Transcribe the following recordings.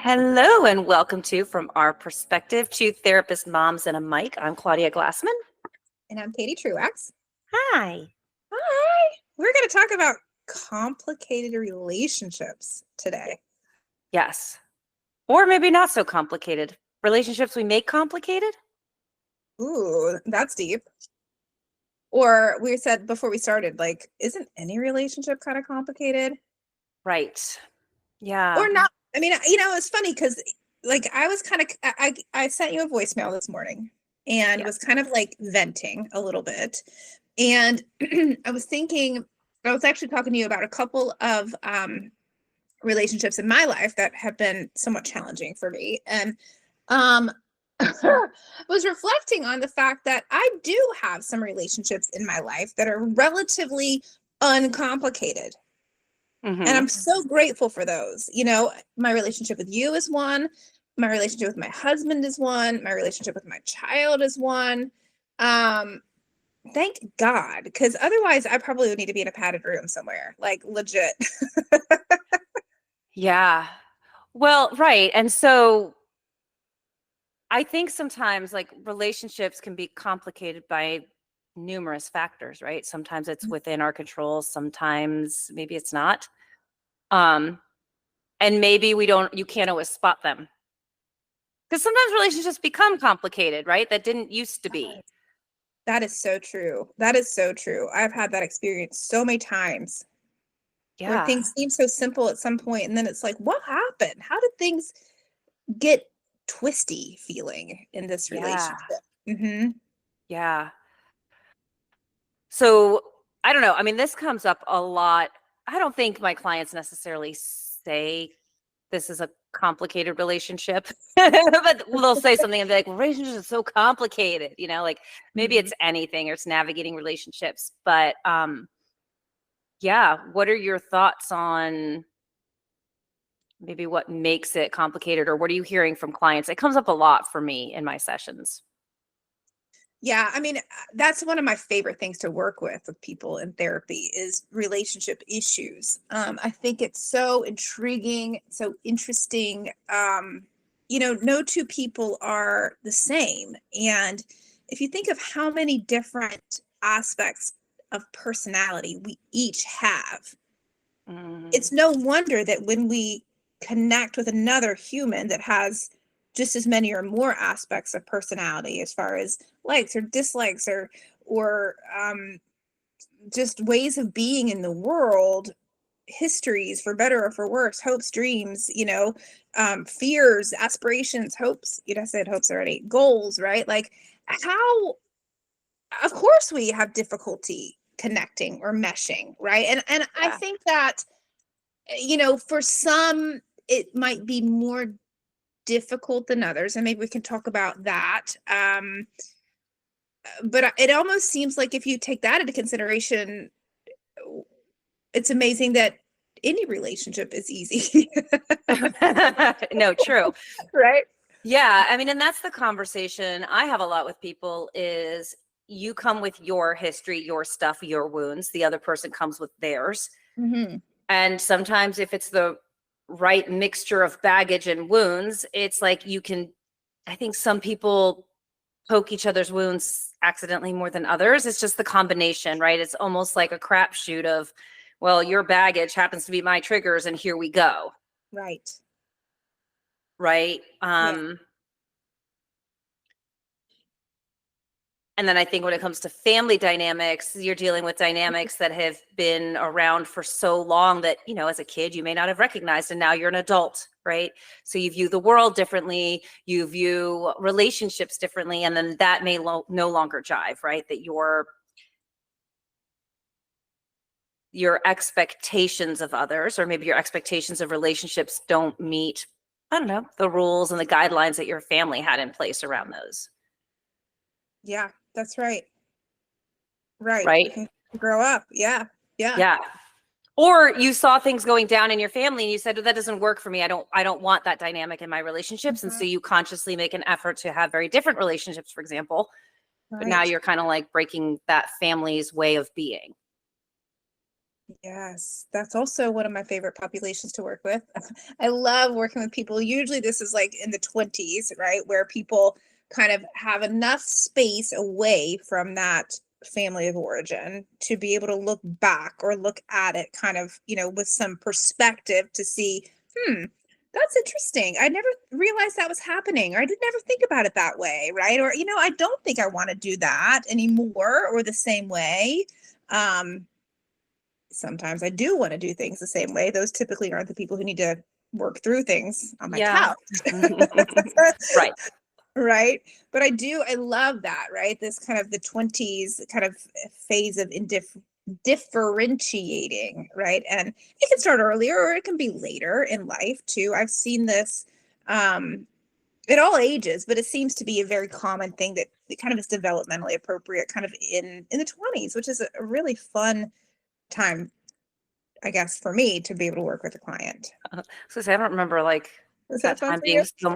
Hello and welcome to From Our Perspective, Two Therapist Moms and a Mic. I'm Claudia Glassman. And I'm Katie Truax. Hi. Hi. We're going to talk about complicated relationships today. Yes. Or maybe not so complicated. Relationships we make complicated? Ooh, that's deep. Or we said before we started, like, isn't any relationship kind of complicated? Right. Yeah. Or not. I mean, it's funny because like I was kind of, I sent you a voicemail this morning and was kind of like venting a little bit. And I was actually talking to you about a couple of relationships in my life that have been somewhat challenging for me. And was reflecting on the fact that I do have some relationships in my life that are relatively uncomplicated. Mm-hmm. And I'm so grateful for those. My relationship with you is one. My relationship with my husband is one. My relationship with my child is one. Thank God, because otherwise I probably would need to be in a padded room somewhere, like legit. Yeah. Well, right. And so I think sometimes like relationships can be complicated by numerous factors, right? Sometimes it's within our control, sometimes maybe it's not. And maybe you can't always spot them. Because sometimes relationships become complicated, right? That didn't used to be. That is so true. That is so true. I've had that experience so many times where Yeah. things seem so simple at some point, and then it's like, what happened? How did things get twisty feeling in this relationship? Mm-hmm. Yeah. So I don't know. I mean, this comes up a lot. I don't think my clients necessarily say this is a complicated relationship, but they'll say something and be like, relationships are so complicated, like maybe it's anything or it's navigating relationships. But yeah, what are your thoughts on maybe what makes it complicated, or what are you hearing from clients? It comes up a lot for me in my sessions. Yeah, I mean, that's one of my favorite things to work with people in therapy is relationship issues. I think it's so intriguing, so interesting. No two people are the same. And if you think of how many different aspects of personality we each have, it's no wonder that when we connect with another human that has just as many or more aspects of personality as far as likes or dislikes or just ways of being in the world, histories for better or for worse, hopes, dreams, fears, aspirations, hopes, I said hopes already, goals, right? Like how, of course we have difficulty connecting or meshing, right? And I think that for some it might be more difficult than others, and maybe we can talk about that. But it almost seems like if you take that into consideration, it's amazing that any relationship is easy. No, true. Right? Yeah, I mean, and that's the conversation I have a lot with people is you come with your history, your stuff, your wounds. The other person comes with theirs. Mm-hmm. And sometimes if it's the right mixture of baggage and wounds, it's like I think some people poke each other's wounds accidentally more than others. It's just the combination, right? It's almost like a crapshoot of, well, your baggage happens to be my triggers and here we go. Right. Right. And then I think when it comes to family dynamics, you're dealing with dynamics that have been around for so long that, as a kid, you may not have recognized, and now you're an adult, right? So you view the world differently, you view relationships differently, and then that may no longer jive, right? That your expectations of others, or maybe your expectations of relationships don't meet, I don't know, the rules and the guidelines that your family had in place around those. Yeah, that's right. Right. Right. Grow up. Yeah. Yeah. Or you saw things going down in your family and you said, well, that doesn't work for me. I don't want that dynamic in my relationships. Mm-hmm. And so you consciously make an effort to have very different relationships, for example. Right. But now you're kind of like breaking that family's way of being. Yes, that's also one of my favorite populations to work with. I love working with people. Usually this is like in the 20s, right? Where people kind of have enough space away from that family of origin to be able to look back or look at it kind of, with some perspective to see, hmm, that's interesting. I never realized that was happening, or I did never think about it that way, right? Or, I don't think I want to do that anymore or the same way. Um, Sometimes I do want to do things the same way. Those typically aren't the people who need to work through things on my Yeah. couch. Right. Right. But I love that, right? This kind of the 20s kind of phase of differentiating, right? And it can start earlier or it can be later in life too. I've seen this at all ages, but it seems to be a very common thing that kind of is developmentally appropriate kind of in the 20s, which is a really fun time, I guess, for me to be able to work with a client. So I don't remember like Was that that fun time for being you? so,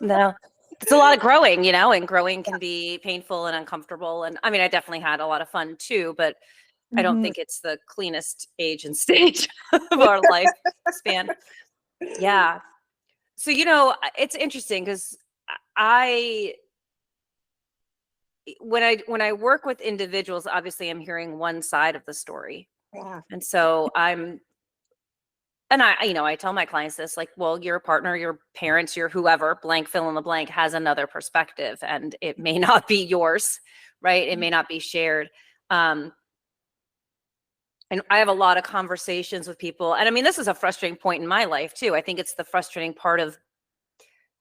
no. It's a lot of growing, and growing can be painful and uncomfortable. And I mean, I definitely had a lot of fun too, but I don't Mhm. think it's the cleanest age and stage of our life span. Yeah. So, it's interesting because I when I work with individuals, obviously I'm hearing one side of the story. Yeah. And so I tell my clients this, like, well, your partner, your parents, your whoever, blank, fill in the blank, has another perspective and it may not be yours, right? It may not be shared. Um, and I have a lot of conversations with people. And I mean, this is a frustrating point in my life too. I think it's the frustrating part of,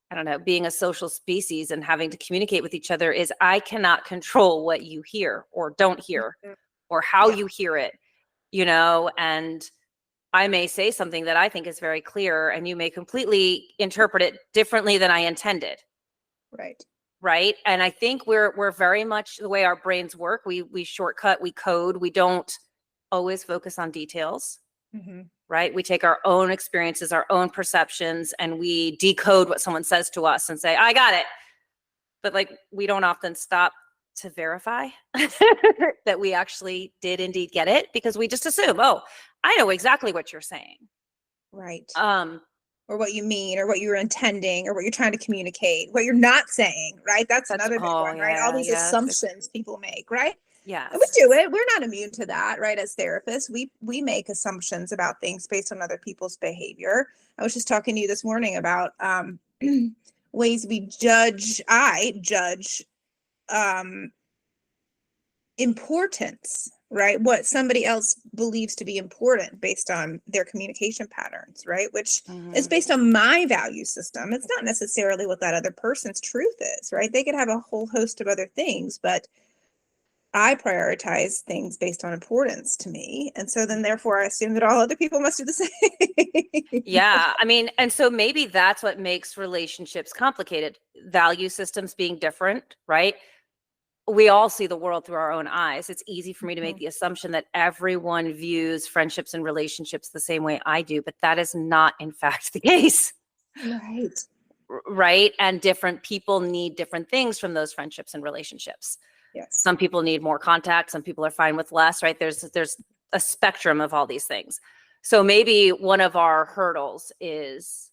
I don't know, being a social species and having to communicate with each other is I cannot control what you hear or don't hear Mhm. or how Yeah. you hear it, and I may say something that I think is very clear and you may completely interpret it differently than I intended. Right. Right. And I think we're very much the way our brains work. We shortcut, we code, we don't always focus on details. Hmm. Right. We take our own experiences, our own perceptions, and we decode what someone says to us and say, I got it. But like we don't often stop to verify that we actually did indeed get it because we just assume, oh, I know exactly what you're saying. Right. Um, Or what you mean, or what you're intending, or what you're trying to communicate, what you're not saying, right? That's that's another big oh one, right? All yeah, these yeah. assumptions people make, right? And we Yes. do it. We're not immune to that, right? As therapists, we make assumptions about things based on other people's behavior. I was just talking to you this morning about ways I judge um importance, right? What somebody else believes to be important based on their communication patterns, right? Which is Mhm. based on my value system. It's not necessarily what that other person's truth is, right? They could have a whole host of other things, but I prioritize things based on importance to me. And so then therefore I assume that all other people must do the same. Yeah, I mean, and so maybe that's what makes relationships complicated. Value systems being different, right? We all see the world through our own eyes. It's easy for me to make Mhm. the assumption that everyone views friendships and relationships the same way I do, but that is not, in fact, the case, Right. right? And different people need different things from those friendships and relationships. Yes. Some people need more contact, some people are fine with less, right? There's a spectrum of all these things. So maybe one of our hurdles is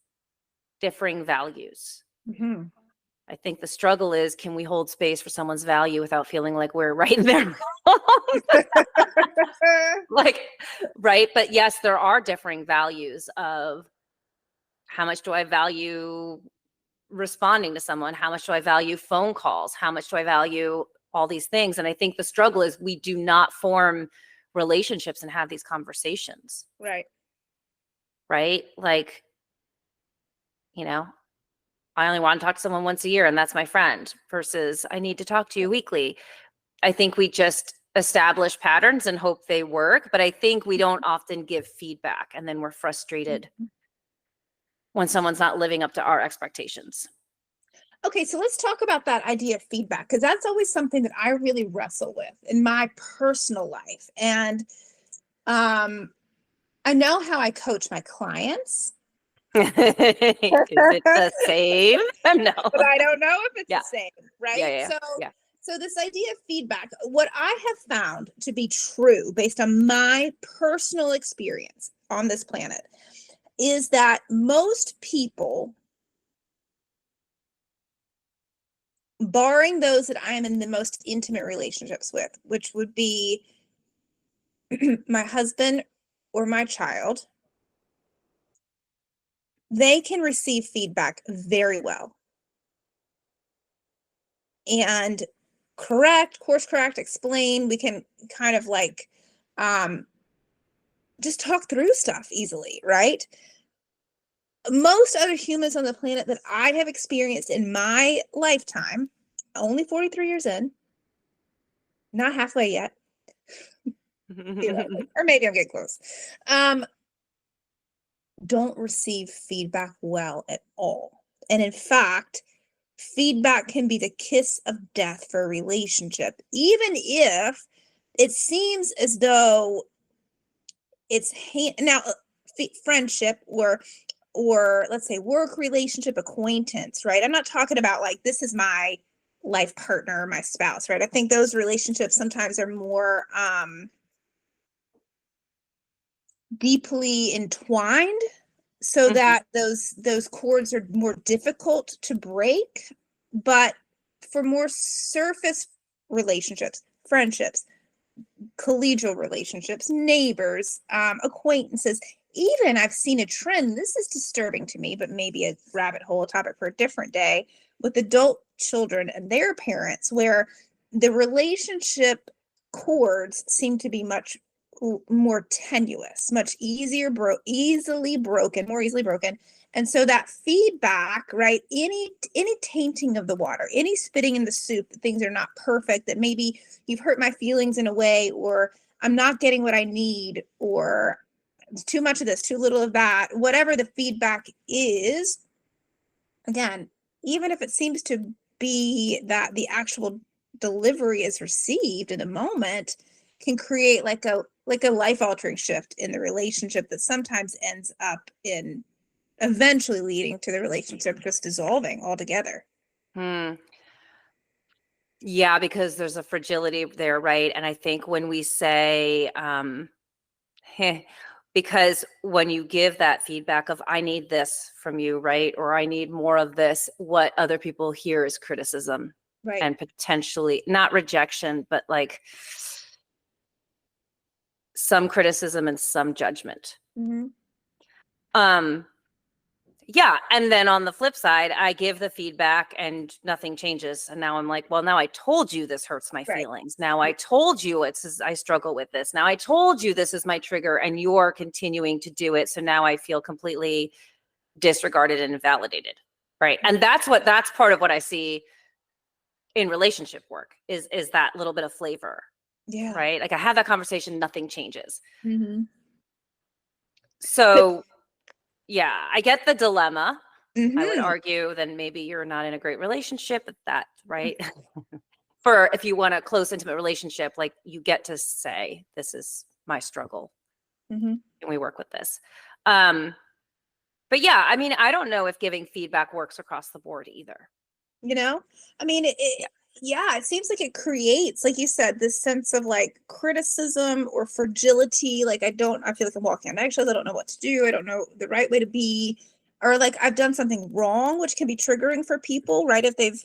differing values. Hmm. I think the struggle is, can we hold space for someone's value without feeling like we're right and they're wrong? Like, right? But yes, there are differing values of how much do I value responding to someone? How much do I value phone calls? How much do I value all these things? And I think the struggle is we do not form relationships and have these conversations, Right. right? Like, I only want to talk to someone once a year and that's my friend versus I need to talk to you weekly. I think we just establish patterns and hope they work, but I think we don't often give feedback and then we're frustrated when someone's not living up to our expectations. Okay, so let's talk about that idea of feedback because that's always something that I really wrestle with in my personal life. And um, I know how I coach my clients, Is it the but same? No. I don't know if it's Yeah. the same, Yeah. right? Yeah. So Yeah. So this idea of feedback, what I have found to be true based on my personal experience on this planet is that most people, barring those that I am in the most intimate relationships with, which would be my husband or my child, they can receive feedback very well and course correct, explain. We can kind of like just talk through stuff easily, right? Most other humans on the planet that I have experienced in my lifetime, only 43 years in, not halfway yet, theoretically, or maybe I'm getting close, don't receive feedback well at all. And in fact, feedback can be the kiss of death for a relationship, even if it seems as though it's now friendship or let's say work relationship, acquaintance, right? I'm not talking about like this is my life partner, my spouse, right? I think those relationships sometimes are more deeply entwined so that those cords are more difficult to break. But for more surface relationships, friendships, collegial relationships, neighbors, acquaintances, even I've seen a trend. This is disturbing to me, but maybe a rabbit hole, a topic for a different day, with adult children and their parents, where the relationship cords seem to be much more tenuous, much easily broken, more easily broken. And so that feedback, right? Any tainting of the water, any spitting in the soup, that things are not perfect, that maybe you've hurt my feelings in a way, or I'm not getting what I need, or it's too much of this, too little of that, whatever the feedback is, again, even if it seems to be that the actual delivery is received in a moment, can create like a life altering shift in the relationship that sometimes ends up in eventually leading to the relationship just dissolving altogether. Yeah, because there's a fragility there, right? And I think when we say, because when you give that feedback of, I need this from you, right? Or I need more of this, what other people hear is criticism, Right. and potentially not rejection, but like some criticism and some judgment. Mm-hmm. Yeah. And then on the flip side, I give the feedback and nothing changes. And now I'm like, well, now I told you this hurts my Right. feelings. Now I told you I struggle with this. Now I told you this is my trigger and you're continuing to do it. So now I feel completely disregarded and invalidated. Right. And that's part of what I see in relationship work is that little bit of flavor. Yeah. Right. Like I have that conversation, nothing changes. Mm-hmm. So yeah, I get the dilemma. I would Mm-hmm. argue then maybe you're not in a great relationship at that, right? For if you want a close, intimate relationship, like you get to say, this is my struggle. Mm-hmm. Can we work with this? But yeah, I mean, I don't know if giving feedback works across the board either. I mean, yeah, it seems like it creates, like you said, this sense of like criticism or fragility. Like I feel like I'm walking on eggshells. I don't know what to do. I don't know the right way to be, or like I've done something wrong, which can be triggering for people, right? If they've,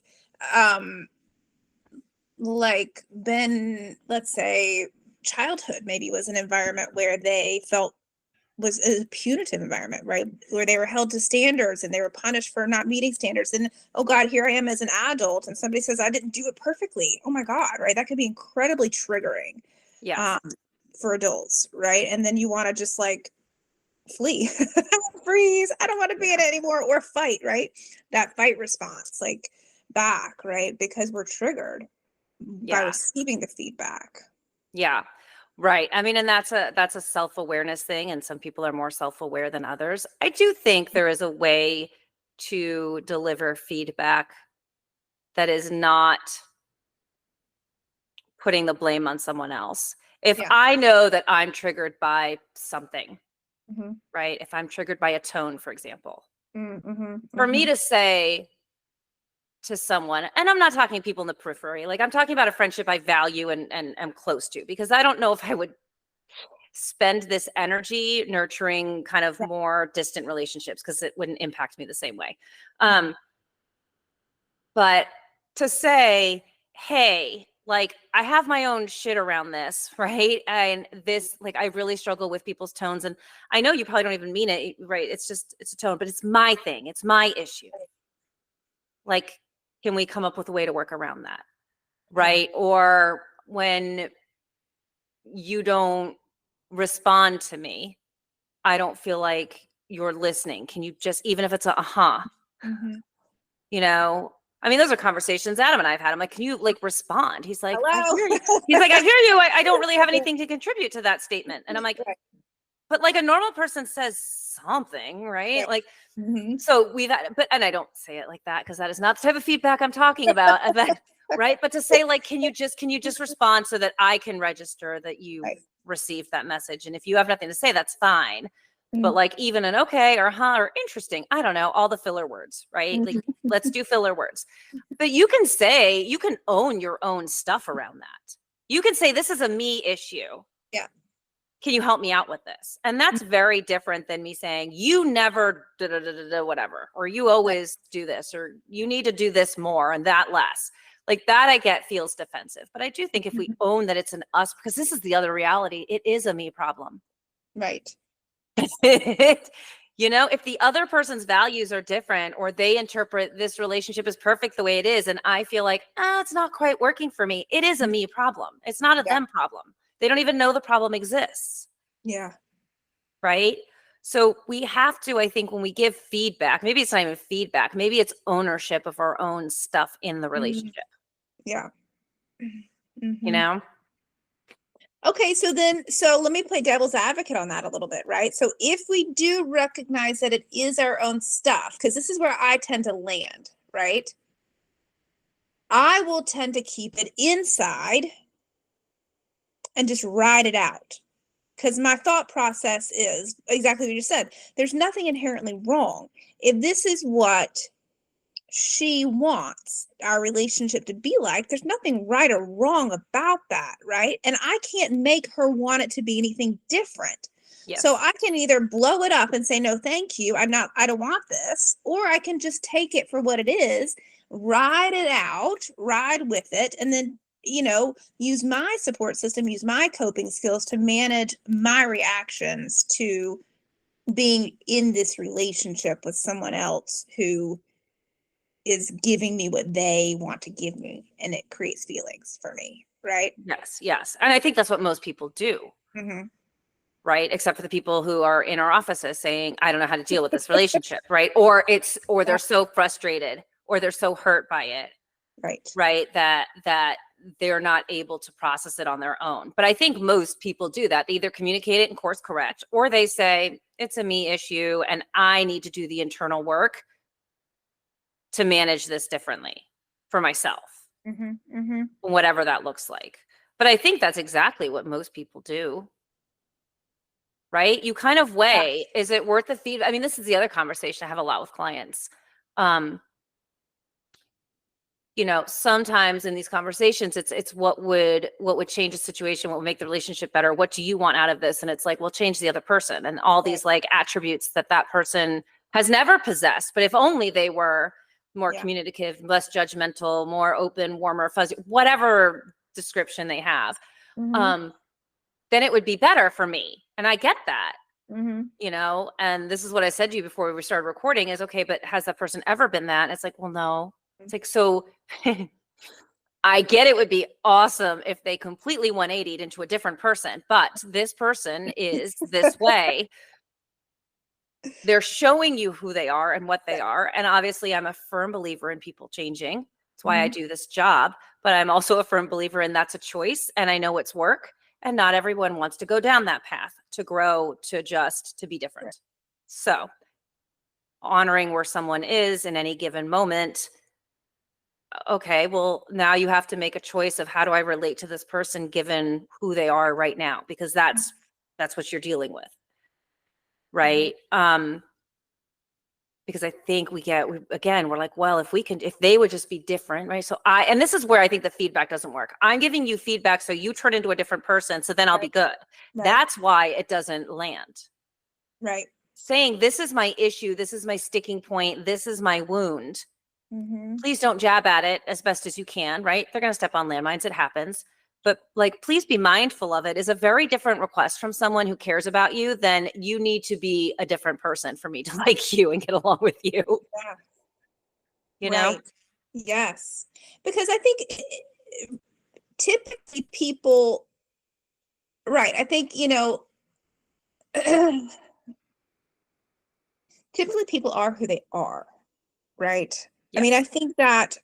like been, let's say, childhood maybe was an environment where they felt was a punitive environment, right? Where they were held to standards and they were punished for not meeting standards. And oh God, here I am as an adult and somebody says I didn't do it perfectly. Oh my God, right? That could be incredibly triggering Yes. for adults, right? And then you want to just like flee, freeze. I don't want to be in it anymore, or fight, right? That fight response, like back, right? Because we're triggered by Yeah. receiving the feedback. Yeah. Right. I mean, and that's a self-awareness thing. And some people are more self-aware than others. I do think there is a way to deliver feedback that is not putting the blame on someone else. If Yeah. I know that I'm triggered by something, Mm-hmm. right? If I'm triggered by a tone, for example, Mm-hmm. for me Mm-hmm. to say, to someone, and I'm not talking people in the periphery, like I'm talking about a friendship I value and am close to, because I don't know if I would spend this energy nurturing kind of more distant relationships, because it wouldn't impact me the same way. But to say, hey, like I have my own shit around this, right? And this, like, I really struggle with people's tones. And I know you probably don't even mean it, right? It's just, it's a tone, but it's my thing. It's my issue. Like, can we come up with a way to work around that? Right? Yeah. Or when you don't respond to me, I don't feel like you're listening. Can you just, even if it's a Mm-hmm. you know, I mean, those are conversations Adam and I've had. I'm like, can you like respond? He's like, I Hello. hear you. He's like, I hear you. I don't really have anything to contribute to that statement. And I'm like, Right. but like a normal person says something, right? Right. Like, Mm-hmm. so we've had, but, and I don't say it like that because that is not the type of feedback I'm talking about. Right. But to say like, can you just respond so that I can register that you Right. received that message? And if you have nothing to say, that's fine. Mm-hmm. But like even an okay or huh or interesting, I don't know, all the filler words, right? Mm-hmm. Like let's do filler words. But you can say, you can own your own stuff around that. You can say, this is a me issue. Yeah. Can you help me out with this? And that's very different than me saying, you never whatever, or you always do this, or you need to do this more and that less. Like that I get feels defensive. But I do think if we own that it's an us, because this is the other reality, it is a me problem. Right. You know, if the other person's values are different, or they interpret this relationship as perfect the way it is, and I feel like, it's not quite working for me, it is a me problem. It's not a them problem. They don't even know the problem exists. Yeah. Right. So we have to, I think, when we give feedback, maybe it's not even feedback, maybe it's ownership of our own stuff in the relationship. Yeah. You know? Okay, so let me play devil's advocate on that a little bit, right? So if we do recognize that it is our own stuff, because this is where I tend to land, right? I will tend to keep it inside and just ride it out. Because my thought process is exactly what you said. There's nothing inherently wrong. If this is what she wants our relationship to be like, there's nothing right or wrong about that, right? And I can't make her want it to be anything different. Yes. So I can either blow it up and say, no, thank you, I don't want this, or I can just take it for what it is, ride it out, ride with it, and then, use my support system, use my coping skills to manage my reactions to being in this relationship with someone else who is giving me what they want to give me, and it creates feelings for me, right? Yes. And I think that's what most people do. Mm-hmm. Right, except for the people who are in our offices saying, I don't know how to deal with this relationship, right? Or they're so frustrated, or they're so hurt by it, right, that they're not able to process it on their own. But I think most people do that. They either communicate it and course correct, or they say it's a me issue and I need to do the internal work to manage this differently for myself, whatever that looks like. But I think that's exactly what most people do. Right? You kind of weigh, is it worth the feedback? I mean, this is the other conversation I have a lot with clients. Sometimes in these conversations, it's what would change a situation, what would make the relationship better? What do you want out of this? And it's like, well, change the other person and all these like attributes that person has never possessed. But if only they were more communicative, less judgmental, more open, warmer, fuzzy, whatever description they have, then it would be better for me. And I get that, and this is what I said to you before we started recording is, okay, but has that person ever been that? And it's like, well, no. It's like, so I get it would be awesome if they completely 180'd into a different person, but this person is this way. They're showing you who they are and what they are. And obviously I'm a firm believer in people changing. That's why I do this job, but I'm also a firm believer in that's a choice. And I know it's work. And not everyone wants to go down that path, to grow, to adjust, to be different. Right. So honoring where someone is in any given moment. Okay, well, now you have to make a choice of how do I relate to this person given who they are right now, because that's what you're dealing with. Right. because I think again, we're like, well, if they would just be different, right? So and this is where I think the feedback doesn't work. I'm giving you feedback so you turn into a different person, so then I'll be good. Right. That's why it doesn't land. Right. Saying, this is my issue, this is my sticking point, this is my wound. Mm-hmm. Please don't jab at it as best as you can, right? They're going to step on landmines. It happens. But like, please be mindful of it is a very different request from someone who cares about you than you need to be a different person for me to like you and get along with you. Yeah. You know? Yes. Because I think typically people, right. I think, typically people are who they are. Right. Yes. I mean, I think that,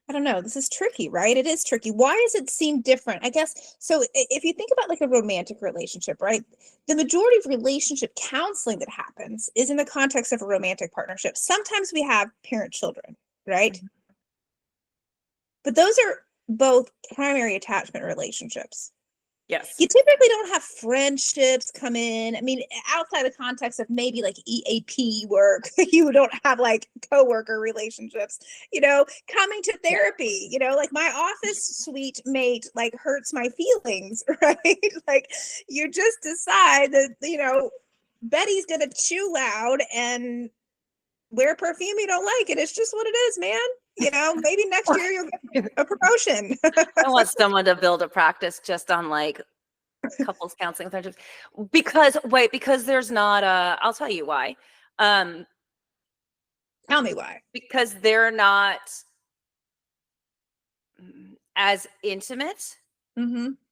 I don't know, this is tricky, right? It is tricky. Why does it seem different? I guess, so if you think about like a romantic relationship, right? The majority of relationship counseling that happens is in the context of a romantic partnership. Sometimes we have parent-children, right? Mhm. But those are both primary attachment relationships. Yes. You typically don't have friendships come in. I mean, outside the context of maybe like EAP work, you don't have like coworker relationships, coming to therapy, like my office suite mate like hurts my feelings, right? Like you just decide that, Betty's gonna chew loud and wear perfume you don't like, and it's just what it is, man. Maybe next year you'll get a promotion. I want someone to build a practice just on like couples counseling with because there's not I'll tell you why. Tell me why. Because they're not as intimate,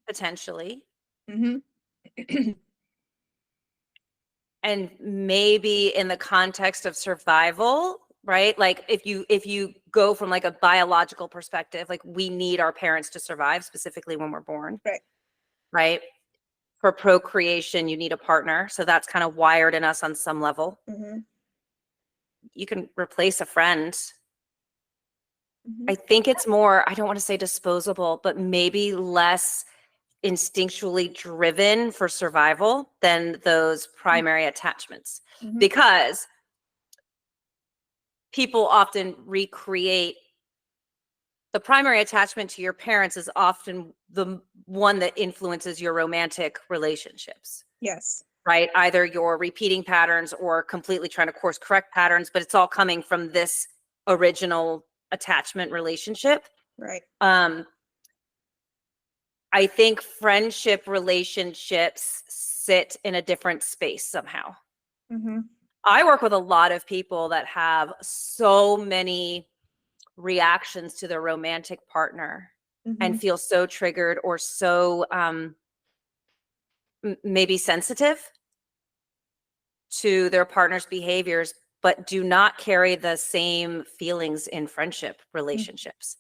potentially. And maybe in the context of survival, right? Like if you go from like a biological perspective, like we need our parents to survive, specifically when we're born. Right? For procreation, you need a partner. So that's kind of wired in us on some level. You can replace a friend. I think it's more, I don't want to say disposable, but maybe less instinctually driven for survival than those primary attachments, because people often recreate the primary attachment to your parents is often the one that influences your romantic relationships. Yes. Right? Either you're repeating patterns or completely trying to course correct patterns, but it's all coming from this original attachment relationship. Right. I think friendship relationships sit in a different space somehow. I work with a lot of people that have so many reactions to their romantic partner and feel so triggered or so maybe sensitive to their partner's behaviors, but do not carry the same feelings in friendship relationships.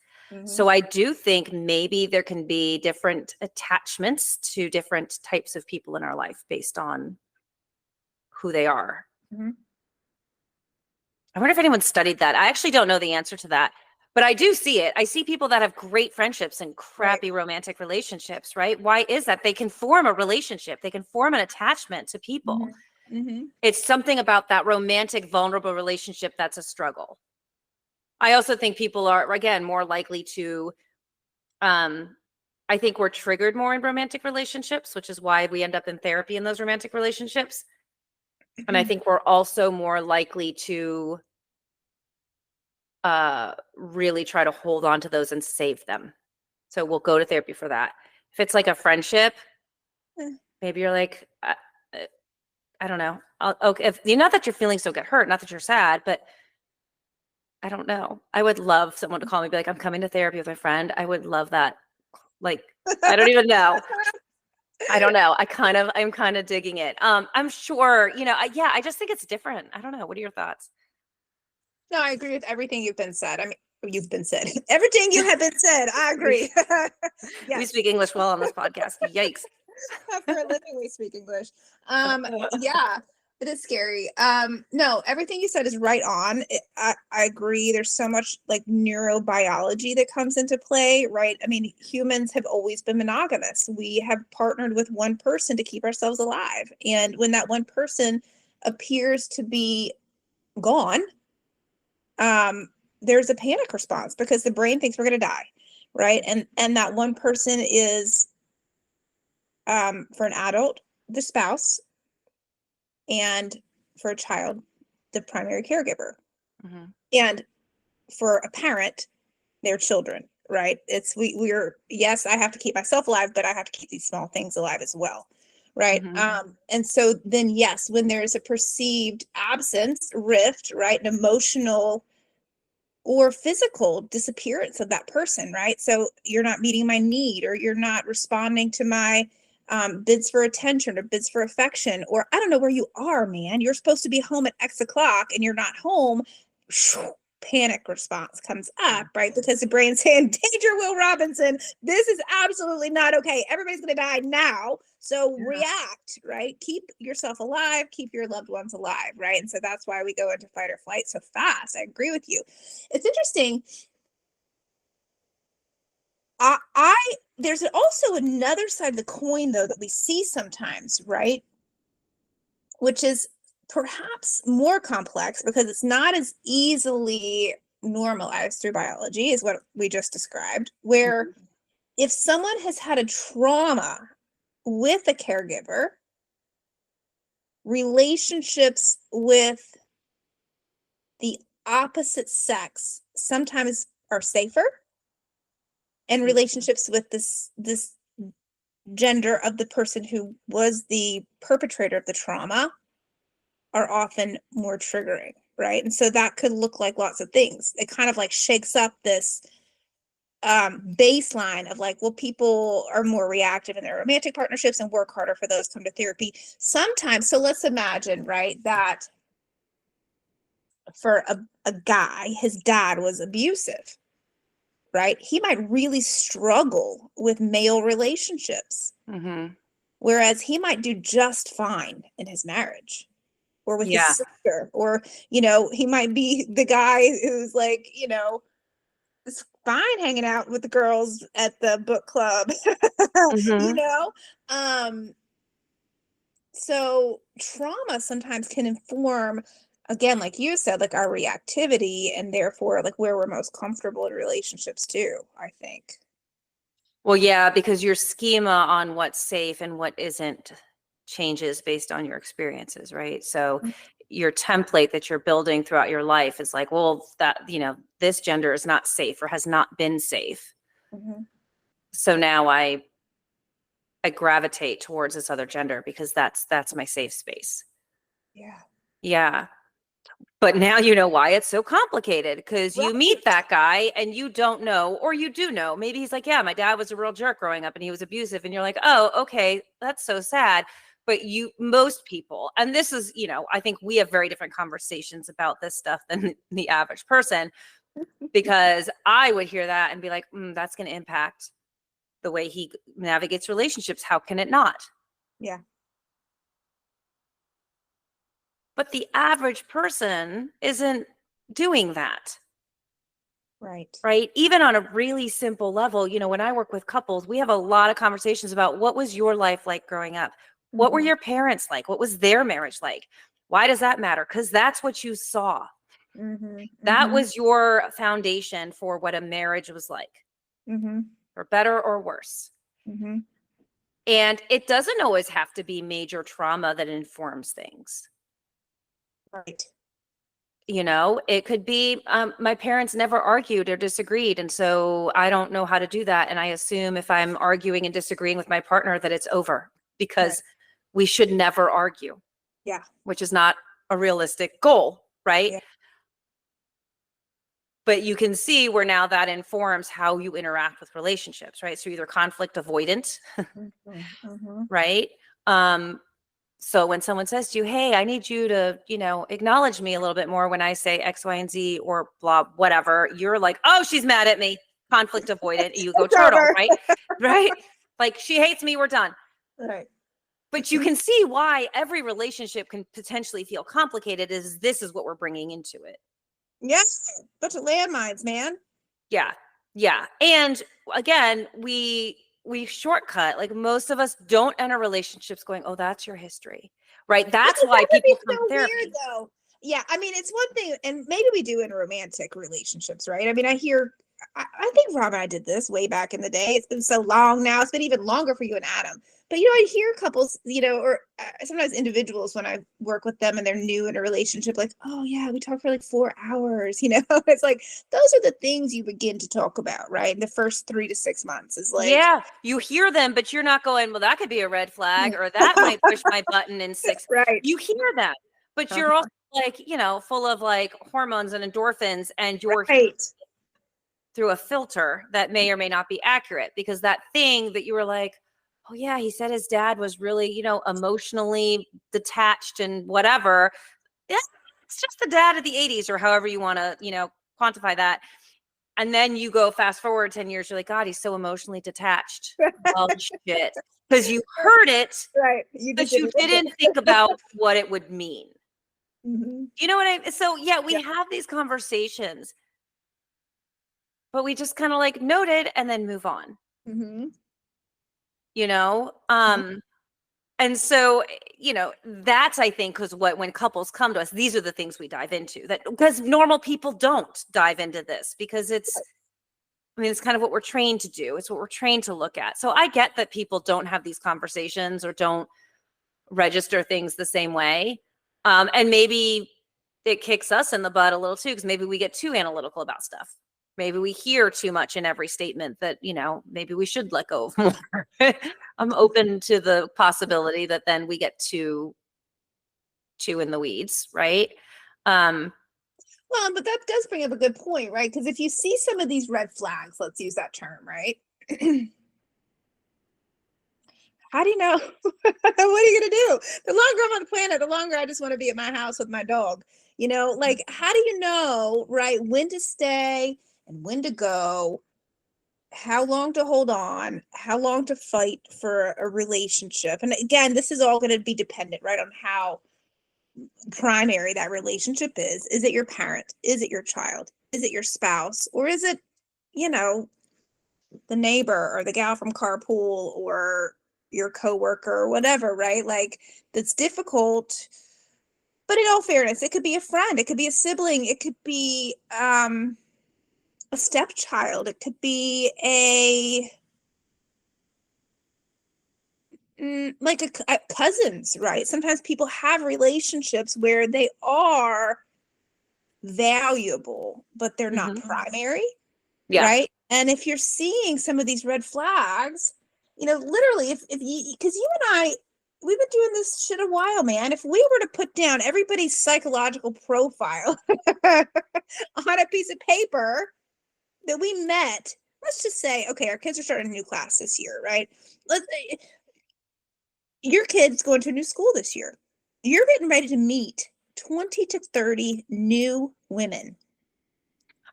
So I do think maybe there can be different attachments to different types of people in our life based on who they are. I wonder if anyone studied that. I actually don't know the answer to that, but I do see it. I see people that have great friendships and crappy romantic relationships, right? Why is that? They can form a relationship. They can form an attachment to people. It's something about that romantic, vulnerable relationship that's a struggle. I also think people are, again, more likely to, I think we're triggered more in romantic relationships, which is why we end up in therapy in those romantic relationships. And I think we're also more likely to really try to hold on to those and save them. So we'll go to therapy for that. If it's like a friendship, maybe you're like, I don't know. Okay, if not that your feelings don't get hurt, not that you're sad, but I don't know. I would love someone to call me, be like, I'm coming to therapy with my friend. I would love that. Like, I don't even know. I don't know. I'm kind of digging it. I'm sure, I just think it's different. I don't know. What are your thoughts? No, I agree with everything you've been said. I mean, you've been said. Everything you have been said. I agree. We speak English well on this podcast. Yikes. For a living, we speak English. Yeah, it is scary. No, everything you said is right on. I agree. There's so much like neurobiology that comes into play, right? I mean, humans have always been monogamous. We have partnered with one person to keep ourselves alive. And when that one person appears to be gone, there's a panic response because the brain thinks we're going to die, right? And that one person is, for an adult, the spouse, and for a child, the primary caregiver, and for a parent, their children, right? It's we're yes, I have to keep myself alive, but I have to keep these small things alive as well, right? And so then yes, when there's a perceived absence, rift, right, an emotional or physical disappearance of that person, right? So you're not meeting my need, or you're not responding to my bids for attention or bids for affection, or I don't know where you are, man. You're supposed to be home at X o'clock and you're not home. Panic response comes up, right? Because the brain's saying, danger, Will Robinson, this is absolutely not okay. Everybody's going to die now. So react, right? Keep yourself alive, keep your loved ones alive, right? And so that's why we go into fight or flight so fast. I agree with you. It's interesting. I there's also another side of the coin, though, that we see sometimes, right? Which is perhaps more complex because it's not as easily normalized through biology, is what we just described, where if someone has had a trauma with a caregiver, relationships with the opposite sex sometimes are safer, and relationships with this gender of the person who was the perpetrator of the trauma are often more triggering, right? And so that could look like lots of things. It kind of like shakes up this baseline of like, well, people are more reactive in their romantic partnerships and work harder for those, come to therapy sometimes. So let's imagine, right, that for a guy, his dad was abusive, right? He might really struggle with male relationships, whereas he might do just fine in his marriage or with his sister, or, he might be the guy who's like, it's fine hanging out with the girls at the book club, you know? So trauma sometimes can inform, again, like you said, like our reactivity, and therefore like where we're most comfortable in relationships too, I think. Well, yeah, because your schema on what's safe and what isn't changes based on your experiences, right? So your template that you're building throughout your life is like, well, that, this gender is not safe or has not been safe. So now I gravitate towards this other gender because that's my safe space. Yeah. But now you know why it's so complicated, because you meet that guy and you don't know, or you do know. Maybe he's like, yeah, my dad was a real jerk growing up and he was abusive. And you're like, oh, okay, that's so sad. But most people, and this is, I think we have very different conversations about this stuff than the average person, because I would hear that and be like, that's going to impact the way he navigates relationships. How can it not? Yeah. But the average person isn't doing that. Right. Even on a really simple level, when I work with couples, we have a lot of conversations about what was your life like growing up? What were your parents like? What was their marriage like? Why does that matter? Because that's what you saw. That was your foundation for what a marriage was like, for better or worse. And it doesn't always have to be major trauma that informs things. Right. It could be my parents never argued or disagreed. And so I don't know how to do that. And I assume if I'm arguing and disagreeing with my partner that it's over, because we should never argue. Yeah. Which is not a realistic goal, right? Yeah. But you can see where now that informs how you interact with relationships, right? So either conflict avoidant, right? So when someone says to you, hey, I need you to, acknowledge me a little bit more when I say X, Y, and Z or blah, whatever, you're like, oh, she's mad at me. Conflict avoidant. You go turtle, right? Right? Like, she hates me. We're done. Right. But you can see why every relationship can potentially feel complicated, is this is what we're bringing into it. Yes. Bunch of landmines, man. Yeah. Yeah. And again, we shortcut. Like, most of us don't enter relationships going, oh, that's your history. right? That's Because why that would be people come to so therapy. weird, though. Yeah, I mean, it's one thing, and maybe we do in romantic relationships, right? I mean, I think Rob and I did this way back in the day. It's been so long now. It's been even longer for you and Adam. But I hear couples, or sometimes individuals when I work with them and they're new in a relationship, like, oh yeah, we talked for like 4 hours. It's like those are the things you begin to talk about, right? In the first 3 to 6 months is like, Yeah, you hear them, but you're not going, well, that could be a red flag, or that might push my button in 6. right. You hear that, but you're also like, full of like hormones and endorphins, and you're Right. through a filter that may or may not be accurate, because that thing that you were like, oh yeah, he said his dad was really, emotionally detached and whatever. Yeah, it's just the dad of the 80s, or however you want to, quantify that. And then you go fast forward 10 years, you're like, God, he's so emotionally detached. Well, shit. Because you heard it, Right. You but just you didn't think about what it would mean. Mm-hmm. You know what I mean? So yeah, we Yeah. have these conversations, but we just kind of like note it and then move on. Mm-hmm. And so, that's, I think, because when couples come to us, these are the things we dive into, that because normal people don't dive into this, because it's kind of what we're trained to do. It's what we're trained to look at. So I get that people don't have these conversations or don't register things the same way. And maybe it kicks us in the butt a little too, because maybe we get too analytical about stuff. Maybe we hear too much in every statement that, maybe we should let go of more. I'm open to the possibility that then we get too in the weeds, right? Well, but that does bring up a good point, right? Because if you see some of these red flags, let's use that term, right? How do you know? What are you going to do? The longer I'm on the planet, the longer I just want to be at my house with my dog. Like, how do you know, right, when to stay and when to go? How long to hold on? How long to fight for a relationship? And again, this is all going to be dependent, right, on how primary that relationship is. Is it your parent? Is it your child? Is it your spouse? Or is it, you know, the neighbor or the gal from carpool or your coworker or whatever, right? Like, that's difficult. But in all fairness, it could be a friend, it could be a sibling, it could be a stepchild, it could be like a cousins, right? Sometimes people have relationships where they are valuable, but they're not primary, Yeah. right? And if you're seeing some of these red flags, literally, if you, because you and I, we've been doing this shit a while, man. If we were to put down everybody's psychological profile on a piece of paper that we met, let's just say, okay, our kids are starting a new class this year, right? Your kid's going to a new school this year. You're getting ready to meet 20 to 30 new women.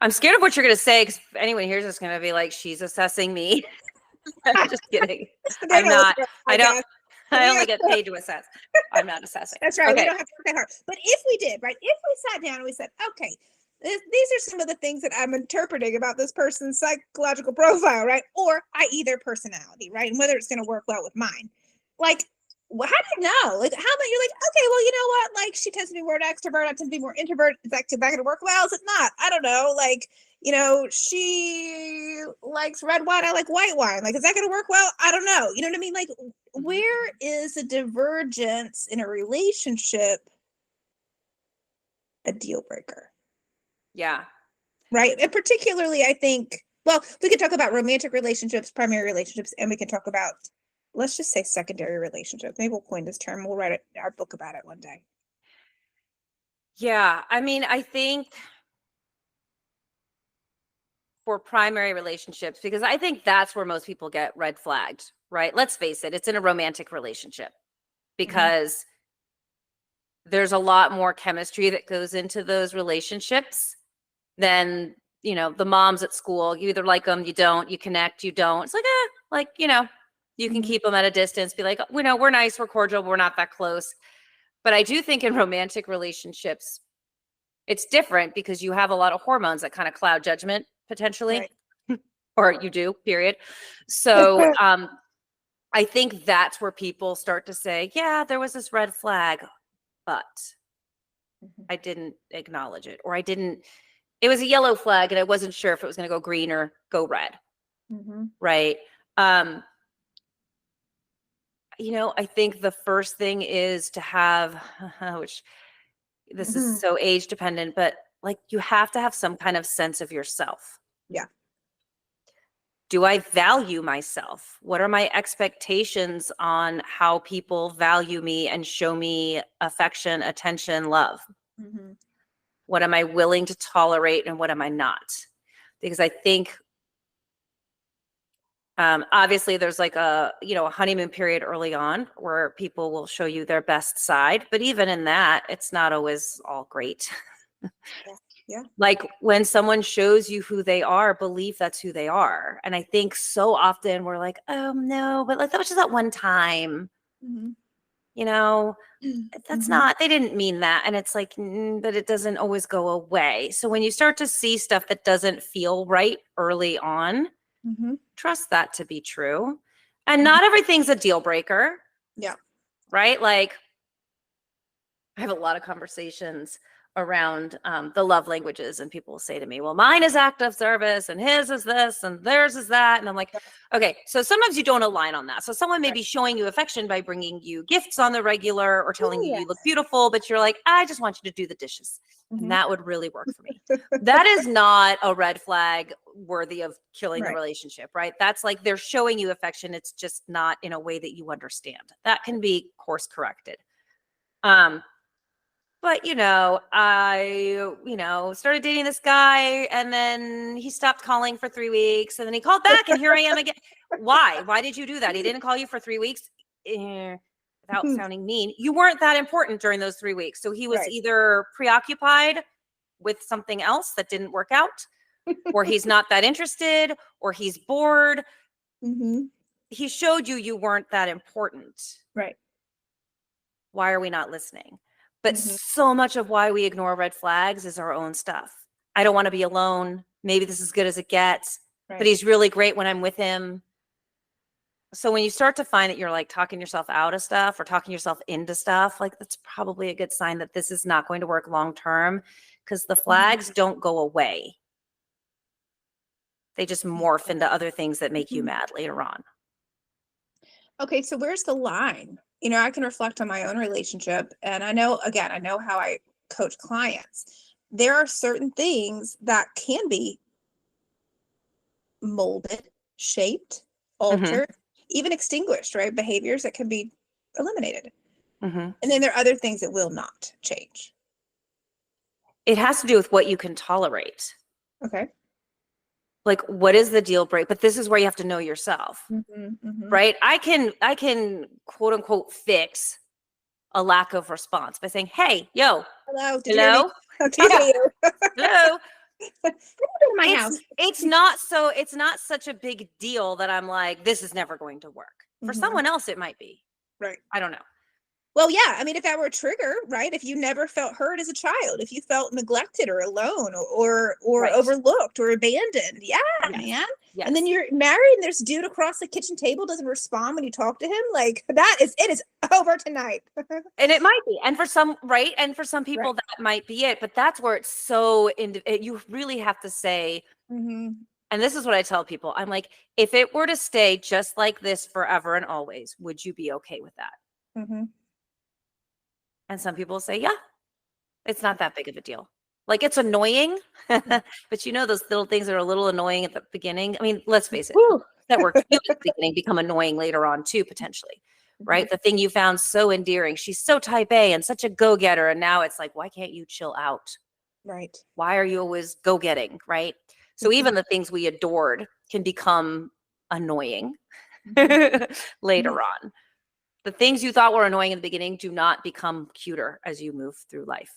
I'm scared of what you're going to say, because if anyone hears this, going to be like, she's assessing me. I'm just kidding. I'm not. I only get paid to assess. I'm not assessing. That's right. Okay. We don't have to work that hard. But if we did, right? If we sat down and we said, okay, these are some of the things that I'm interpreting about this person's psychological profile, right? Or i.e. their personality, right? And whether it's going to work well with mine. Like, how do you know? Like, how about you're like, okay, well, you know what? Like, she tends to be more extrovert. I tend to be more introvert. Is that going to work well? Is it not? I don't know. Like, she likes red wine. I like white wine. Like, is that going to work well? I don't know. You know what I mean? Like, where is the divergence in a relationship a deal breaker? Yeah. Right. And particularly, I think, well, we could talk about romantic relationships, primary relationships, and we can talk about, let's just say, secondary relationships. Maybe we'll coin this term. We'll write our book about it one day. Yeah. I think for primary relationships, because I think that's where most people get red flagged, right? Let's face it, it's in a romantic relationship, because there's a lot more chemistry that goes into those relationships than, the moms at school. You either like them, you don't, you connect, you don't. It's like, you can keep them at a distance, be like, we're nice, we're cordial, we're not that close. But I do think in romantic relationships, it's different, because you have a lot of hormones that kind of cloud judgment potentially, Right. or you do, period. So I think that's where people start to say, yeah, there was this red flag, but I didn't acknowledge it, or it was a yellow flag and I wasn't sure if it was going to go green or go red. Mm-hmm. Right. I think the first thing is to have, which this is Mm-hmm. so age dependent, but like you have to have some kind of sense of yourself. Yeah. Do I value myself? What are my expectations on how people value me and show me affection, attention, love? Mm-hmm. What am I willing to tolerate and what am I not? Because I think obviously there's like a honeymoon period early on where people will show you their best side, but even in that, it's not always all great. Yeah. Yeah. Like when someone shows you who they are, believe that's who they are. And I think so often we're like, oh no, but like that was just that one time, Mm-hmm. you know, that's Mm-hmm. not, they didn't mean that. And it's like, but it doesn't always go away. So when you start to see stuff that doesn't feel right early on, Mm-hmm. trust that to be true. And Mm-hmm. not everything's a deal breaker, Yeah. right? Like I have a lot of conversations around the love languages, and people will say to me, well, mine is act of service and his is this and theirs is that. And I'm like, okay, so sometimes you don't align on that. So someone may Right. be showing you affection by bringing you gifts on the regular or telling Oh, you yeah. you look beautiful, but you're like, I just want you to do the dishes. And Mm-hmm. that would really work for me. That is not a red flag worthy of killing the Right. relationship, right? That's like they're showing you affection. It's just not in a way that you understand. That can be course corrected. But I started dating this guy and then he stopped calling for 3 weeks and then he called back and here I am again. Why did you do that? He didn't call you for 3 weeks. Without sounding mean, you weren't that important during those 3 weeks. So he was Right. either preoccupied with something else that didn't work out, or he's not that interested, or he's bored. Mm-hmm. He showed you weren't that important. Right. Why are we not listening? But Mm-hmm. so much of why we ignore red flags is our own stuff. I don't want to be alone. Maybe this is as good as it gets, but Right. he's really great when I'm with him. So when you start to find that you're like talking yourself out of stuff or talking yourself into stuff, like that's probably a good sign that this is not going to work long term, because the flags don't go away. They just morph into other things that make you mad later on. Okay, so where's the line? I can reflect on my own relationship, and I know how I coach clients. There are certain things that can be molded, shaped, Mm-hmm. altered, even extinguished, right? Behaviors that can be eliminated. Mm-hmm. And then there are other things that will not change. It has to do with what you can tolerate. Okay. Like, what is the deal break? But this is where you have to know yourself. Mm-hmm, mm-hmm. Right? I can quote unquote fix a lack of response by saying, "Hey, yo, Hello, did you hear me? hello, I'm talking to yeah, you. hello." Come to my It's house. it's not such a big deal that I'm like, this is never going to work. For Mm-hmm. someone else, it might be. Right. I don't know. Well, yeah. I mean, if that were a trigger, right? If you never felt heard as a child, if you felt neglected or alone or Right. overlooked or abandoned, yeah, Yes. man. And then Yes. you're married and there's a dude across the kitchen table doesn't respond when you talk to him. Like it is over tonight. And it might be. And for some, right? And for some people, Right. that might be it. But that's where it's so, you really have to say, Mm-hmm. and this is what I tell people. I'm like, if it were to stay just like this forever and always, would you be okay with that? Mm-hmm. And some people say, yeah, it's not that big of a deal. Like it's annoying, but those little things that are a little annoying at the beginning. I mean, let's face it, Woo. that were cute at the beginning become annoying later on too, potentially. Mm-hmm. Right? The thing you found so endearing. She's so type A and such a go-getter. And now it's like, why can't you chill out? Right. Why are you always go-getting? Right. So Mm-hmm. even the things we adored can become annoying Mm-hmm. later on. The things you thought were annoying in the beginning do not become cuter as you move through life.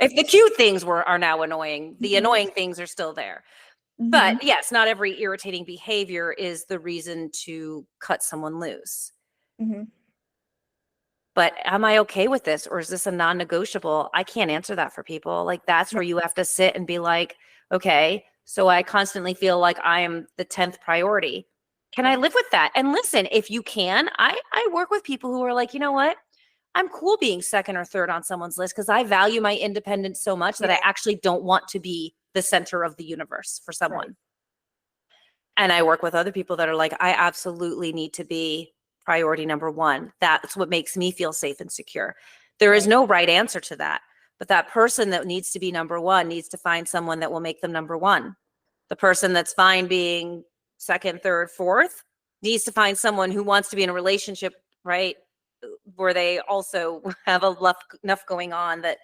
If the cute things are now annoying, the annoying things are still there. Mm-hmm. But yes, not every irritating behavior is the reason to cut someone loose. Mm-hmm. But am I okay with this, or is this a non-negotiable? I can't answer that for people. Like that's where you have to sit and be like, okay, so I constantly feel like I am the 10th priority. can I live with that? And listen, if you can, I work with people who are like, you know what? I'm cool being second or third on someone's list because I value my independence so much that I Yeah. actually don't want to be the center of the universe for someone. Right. And I work with other people that are like, I absolutely need to be priority number one. That's what makes me feel safe and secure. There is Right. no right answer to that. But that person that needs to be number one needs to find someone that will make them number one. The person that's fine being second, third, fourth needs to find someone who wants to be in a relationship, right? Where they also have enough going on that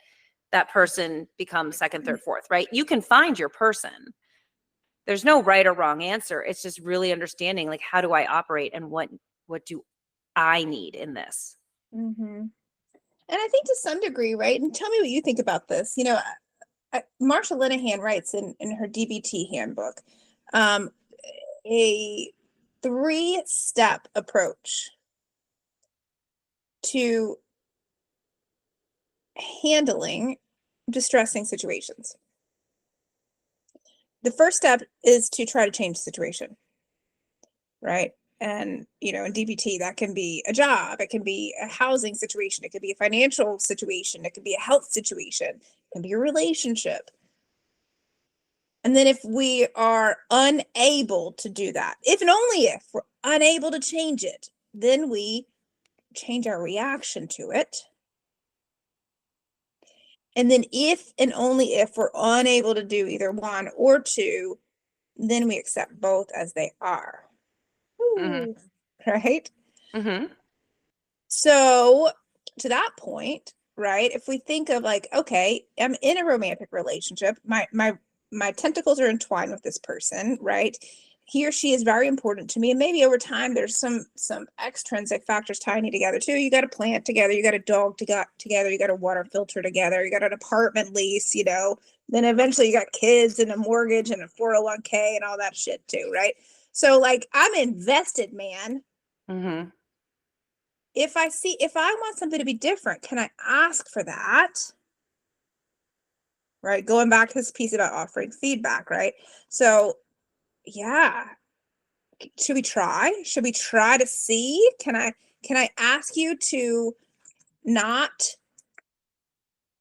that person becomes second, third, fourth, right? You can find your person. There's no right or wrong answer. It's just really understanding, like, how do I operate and what do I need in this? Mm-hmm. And I think to some degree, right? And tell me what you think about this. You know, Marsha Linehan writes in her DBT handbook um, a 3-step approach to handling distressing situations. The first step is to try to change the situation, right? And, you know, in DBT, that can be a job, it can be a housing situation, it could be a financial situation, it could be a health situation, it can be a relationship. And then if we are unable to do that, if and only if we're unable to change it, then we change our reaction to it. And then if and only if we're unable to do either one or two, then we accept both as they are. Mm-hmm. Ooh, right? Mm-hmm. So to that point, right? If we think of like, okay, I'm in a romantic relationship. My tentacles are entwined with this person, right? He or she is very important to me. And maybe over time there's some extrinsic factors tying you together too. You got a plant together, you got a dog together, you got a water filter together, you got an apartment lease, you know. Then eventually you got kids and a mortgage and a 401k and all that shit too, right? So like I'm invested, man. Mm-hmm. If I want something to be different, can I ask for that? Right? Going back to this piece about offering feedback, right? So, yeah. Should we try? Should we try to see? Can I ask you to not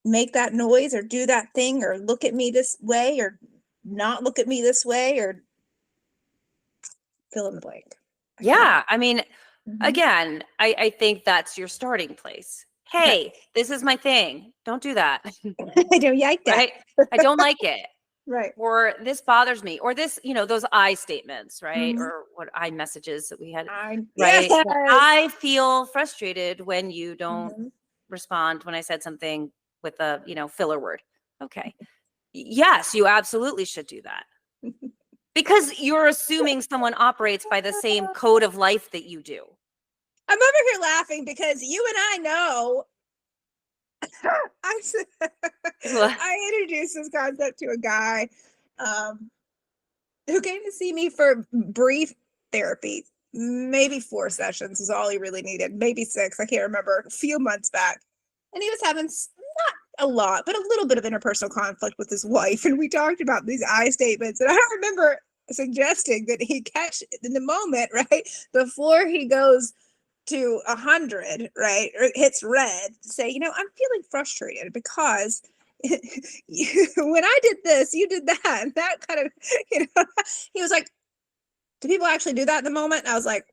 make that noise or do that thing or look at me this way or not look at me this way or fill in the blank? I feel like Yeah. I mean, Mhm. again, I think that's your starting place. Right. Hey, this is my thing. Don't do that. I don't like that. Right? I don't like it. Right. Or this bothers me. Or this, those I statements, right? Mhm. Or what I messages that we had, right? Yes. I feel frustrated when you don't Mhm. respond when I said something with a, filler word. Okay. Yes, you absolutely should do that. Because you're assuming someone operates by the same code of life that you do. I'm over here laughing because you and I know I I introduced this concept to a guy um, who came to see me for brief therapy. Maybe 4 sessions is all he really needed. Maybe 6. I can't remember. A few months back, and he was having not a lot, but a little bit of interpersonal conflict with his wife, and we talked about these I statements. And I remember suggesting that he catch in the moment, right before he goes to 100, right, or hits red, say, I'm feeling frustrated because when I did this, you did that, and that kind of, he was like, do people actually do that in the moment? And I was like,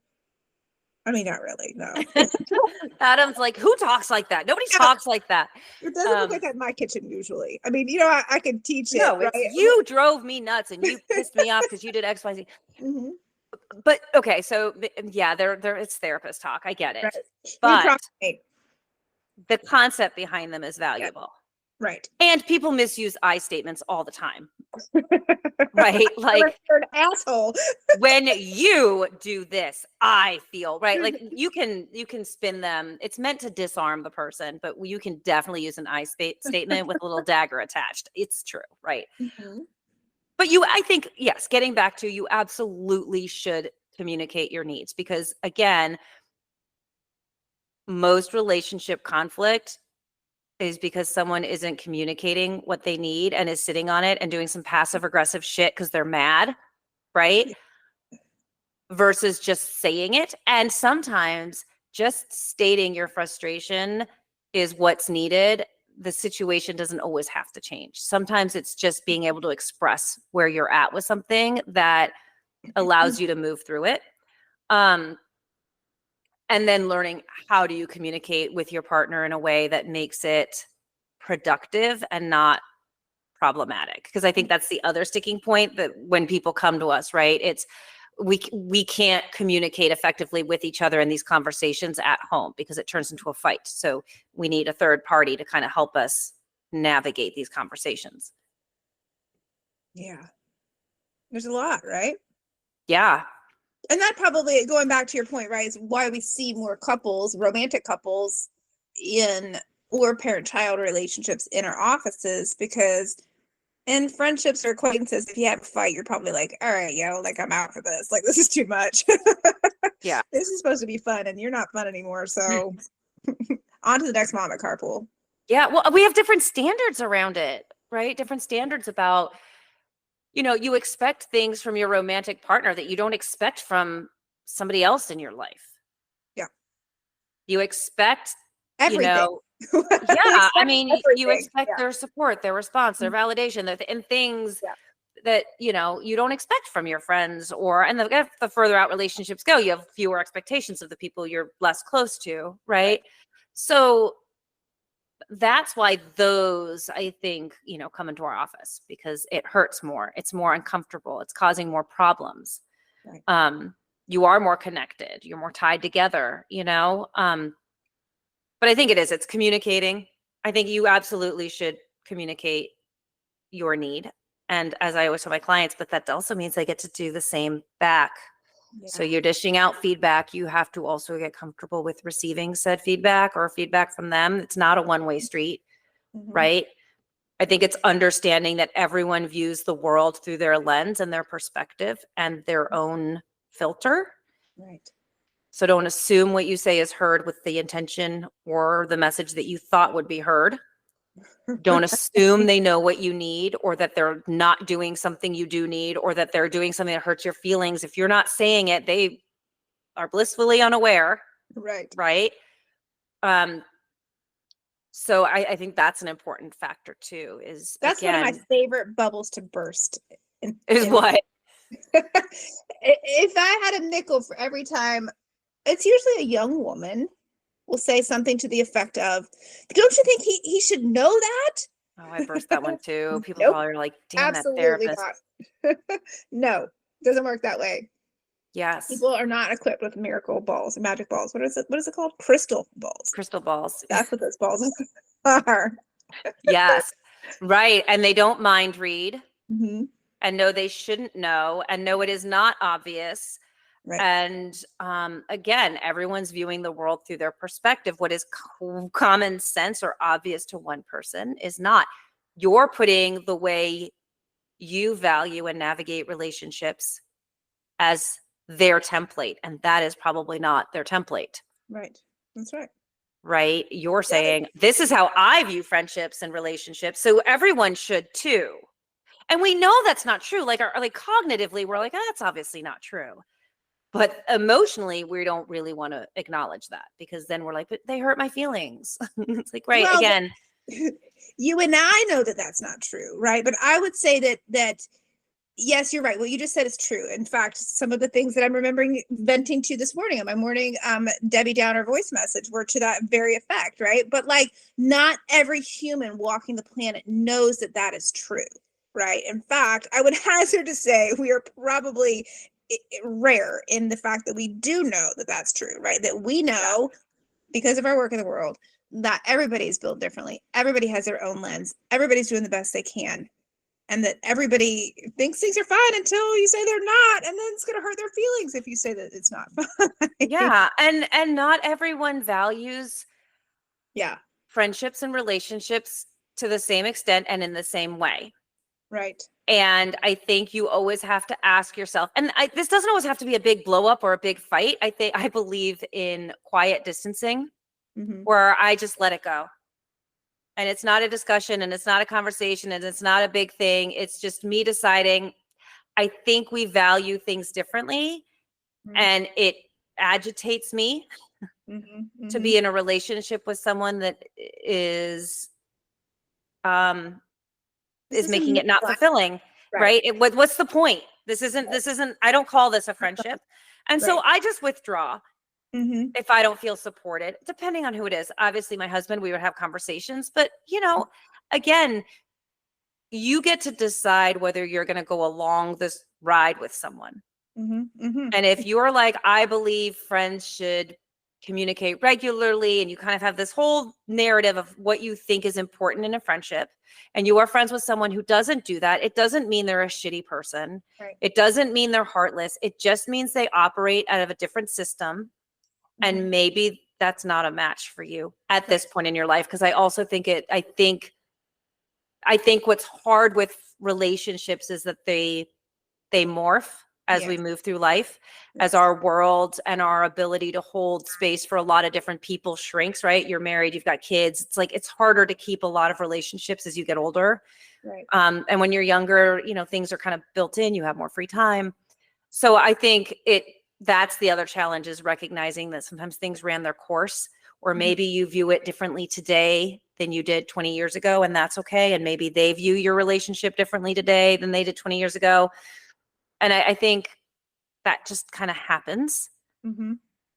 I mean, not really, no. Adam's like, who talks like that? Nobody Yeah, talks like that. it doesn't look like that in my kitchen usually. I mean, I can teach it, No, it's right? you drove me nuts and you pissed me off because you did X, Y, Z. Hmm. But okay, so yeah, there it's therapist talk. I get Right. it. We But approximate. the concept behind them is Yeah, valuable. right. And people misuse I statements all the time, right? Like, You're an asshole. when you do this, I feel, right? Like you can spin them. It's meant to disarm the person, but you can definitely use an statement with a little dagger attached. It's true, right? Mhm. But I think, yes, getting back to, you absolutely should communicate your needs, because again, most relationship conflict is because someone isn't communicating what they need and is sitting on it and doing some passive aggressive shit because they're mad, right? Yeah. versus just saying it. And sometimes just stating your frustration is what's needed. The situation doesn't always have to change. Sometimes it's just being able to express where you're at with something that allows you to move through it. And then learning how do you communicate with your partner in a way that makes it productive and not problematic. Because I think that's the other sticking point, that when people come to us, right, it's we can't communicate effectively with each other in these conversations at home because it turns into a fight. So we need a third party to kind of help us navigate these conversations. Yeah. There's a lot, right? Yeah. And that probably, going back to your point, right, is why we see more couples, romantic couples in or parent-child relationships in our offices, because in friendships or acquaintances, if you have a fight, you're probably like, all right, like, I'm out for this. Like, this is too much. Yeah. This is supposed to be fun and you're not fun anymore. So on to the next mom at carpool. Yeah. Well, we have different standards around it, right? Different standards about, you expect things from your romantic partner that you don't expect from somebody else in your life. Yeah. You expect, Everything. Yeah, I mean, you everything. expect Yeah. their support, their response, their validation, and things Yeah. that you don't expect from your friends, and if the further out relationships go, you have fewer expectations of the people you're less close to, right? So that's why those, I think, come into our office, because it hurts more. It's more uncomfortable. It's causing more problems. Right. You are more connected. You're more tied together, but I think it's communicating. I think you absolutely should communicate your need. And as I always tell my clients, but that also means they get to do the same back. Yeah. So you're dishing out feedback. You have to also get comfortable with receiving said feedback or feedback from them. It's not a one-way street, right? I think it's understanding that everyone views the world through their lens and their perspective and their own filter. Right. So don't assume what you say is heard with the intention or the message that you thought would be heard. Don't assume they know what you need, or that they're not doing something you do need, or that they're doing something that hurts your feelings. If you're not saying it, they are blissfully unaware. Right. Right. So I think that's an important factor too, That's one of my again, favorite bubbles to burst. is what? If I had a nickel for every time, it's usually a young woman will say something to the effect of, don't you think he should know that? Oh, I burst that one too. People Nope. probably are like, damn, that Absolutely therapist. not. No, doesn't work that way. Yes. People are not equipped with miracle balls, magic balls. What is it called? Crystal balls. Crystal balls. That's what those balls are. Yes. Right. And they don't mind read, Mm-hmm. and know they shouldn't know, and know it is not obvious. Right. And again, everyone's viewing the world through their perspective. What is common sense or obvious to one person is not. You're putting the way you value and navigate relationships as their template, and that is probably not their template. Right. That's right. Right? You're saying, this is how I view friendships and relationships, so everyone should too. And we know that's not true. Like cognitively, we're like, oh, that's obviously not true. But emotionally, we don't really want to acknowledge that, because then we're like, but they hurt my feelings. It's like, right, well, again. You and I know that that's not true, right? But I would say that yes, you're right. What you just said is true. In fact, some of the things that I'm remembering venting to this morning on my morning Debbie Downer voice message were to that very effect, right? But like, not every human walking the planet knows that that is true, right? In fact, I would hazard to say we are probably rare in the fact that we do know that that's true, right? That we know because of our work in the world that everybody is built differently. Everybody has their own lens. Everybody's doing the best they can. And that everybody thinks things are fine until you say they're not. And then it's going to hurt their feelings if you say that it's not fine. Yeah. And not everyone values friendships and relationships to the same extent and in the same way. Right. And I think you always have to ask yourself, and this doesn't always have to be a big blow up or a big fight. I believe in quiet distancing, where I just let it go. And it's not a discussion, and it's not a conversation, and it's not a big thing. It's just me deciding, I think we value things differently. and it agitates me to be in a relationship with someone that is making it not fulfilling, right? What's the point? This isn't, I don't call this a friendship. And so I just withdraw if I don't feel supported, depending on who it is. Obviously, my husband, we would have conversations, but again, you get to decide whether you're going to go along this ride with someone. And if you're like, I believe friends should communicate regularly, and you kind of have this whole narrative of what you think is important in a friendship, and you are friends with someone who doesn't do that, it doesn't mean they're a shitty person. It doesn't mean they're heartless. It just means they operate out of a different system. And maybe that's not a match for you at this point in your life. Because I also think I think what's hard with relationships is that they morph as we move through life, as our world and our ability to hold space for a lot of different people shrinks, right? You're married, you've got kids. It's like, it's harder to keep a lot of relationships as you get older. And when you're younger, things are kind of built in, you have more free time. So I think that's the other challenge, is recognizing that sometimes things ran their course, or maybe you view it differently today than you did 20 years ago, and that's okay. And maybe they view your relationship differently today than they did 20 years ago. And I think that just kind of happens.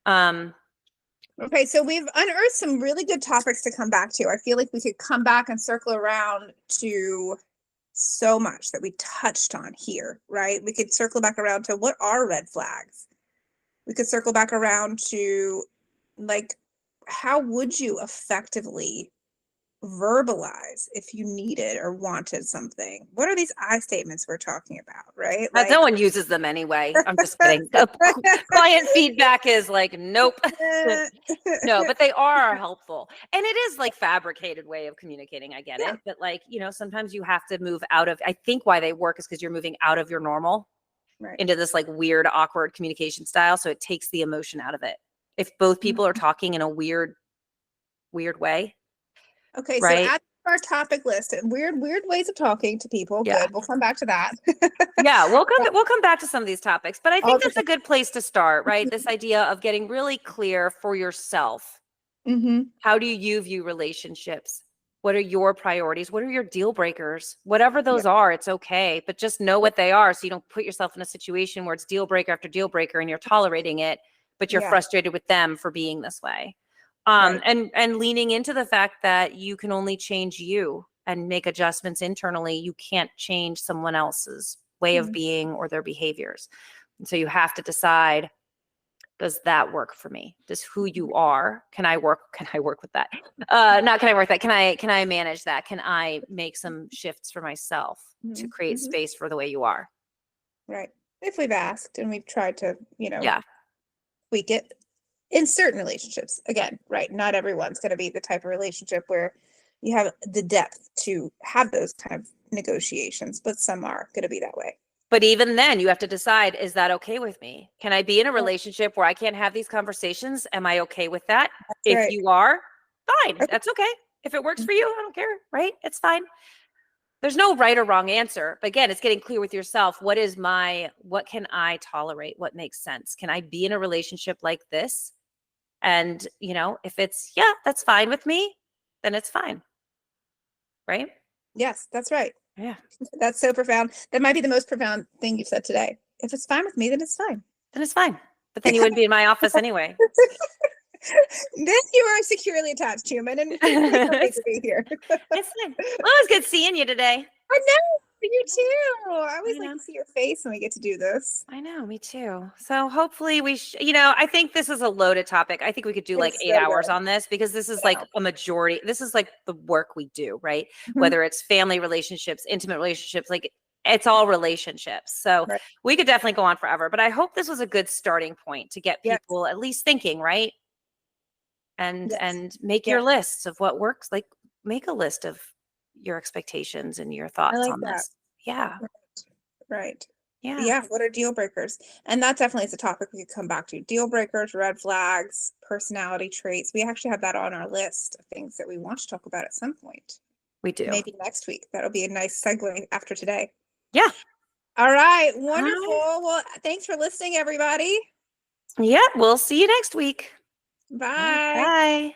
Okay, so we've unearthed some really good topics to come back to. I feel like we could come back and circle around to so much that we touched on here, right? We could circle back around to, what are red flags? We could circle back around to, like, how would you effectively verbalize if you needed or wanted something? What are these I statements we're talking about, right? Like, no one uses them anyway. I'm just kidding. Client feedback is like, nope. No, but they are helpful. And it is like fabricated way of communicating. I get it. But like, sometimes you have to move out of, I think why they work is because you're moving out of your normal into this like weird, awkward communication style. So it takes the emotion out of it. If both people are talking in a weird way. Okay, so add our topic list, weird ways of talking to people. Good. We'll come back to that. We'll come back to some of these topics, but I think that's a good place to start, right? This idea of getting really clear for yourself. How do you view relationships? What are your priorities? What are your deal breakers? Whatever those are, it's okay, but just know what they are, so you don't put yourself in a situation where it's deal breaker after deal breaker and you're tolerating it, but you're frustrated with them for being this way. And leaning into the fact that you can only change you and make adjustments internally. You can't change someone else's way of being or their behaviors. And so you have to decide, does that work for me? Does who you are, can I work with that? Not can I work that? Can I manage that? Can I make some shifts for myself to create space for the way you are? Right. If we've asked and we've tried to, tweak it. In certain relationships, again, right? Not everyone's going to be the type of relationship where you have the depth to have those kind of negotiations, but some are going to be that way. But even then, you have to decide, is that okay with me? Can I be in a relationship where I can't have these conversations? Am I okay with that? If you are, fine. That's okay. If it works for you, I don't care, right? It's fine. There's no right or wrong answer. But again, it's getting clear with yourself. What can I tolerate? What makes sense? Can I be in a relationship like this? And, if it's, that's fine with me, then it's fine. Right? Yes, that's right. Yeah. That's so profound. That might be the most profound thing you've said today. If it's fine with me, then it's fine. Then it's fine. But then you wouldn't be in my office anyway. Then you are a securely attached human and to be here. It's fine. Well, it was good seeing you today. I know. You too. I always like to see your face when we get to do this. I know, me too. So hopefully I think this is a loaded topic. I think we could do like 8 hours on this, because this is like a majority. This is like the work we do, right? Whether it's family relationships, intimate relationships, like it's all relationships. So we could definitely go on forever, but I hope this was a good starting point to get people at least thinking, right? And make your lists of what works. Like, make a list of your expectations and your thoughts on this. Yeah. Right. Yeah. What are deal breakers? And that definitely is a topic we could come back to. Deal breakers, red flags, personality traits. We actually have that on our list of things that we want to talk about at some point. We do. Maybe next week. That'll be a nice segue after today. Yeah. All right. Wonderful. Well, thanks for listening, everybody. Yeah, we'll see you next week. All right, Bye. bye.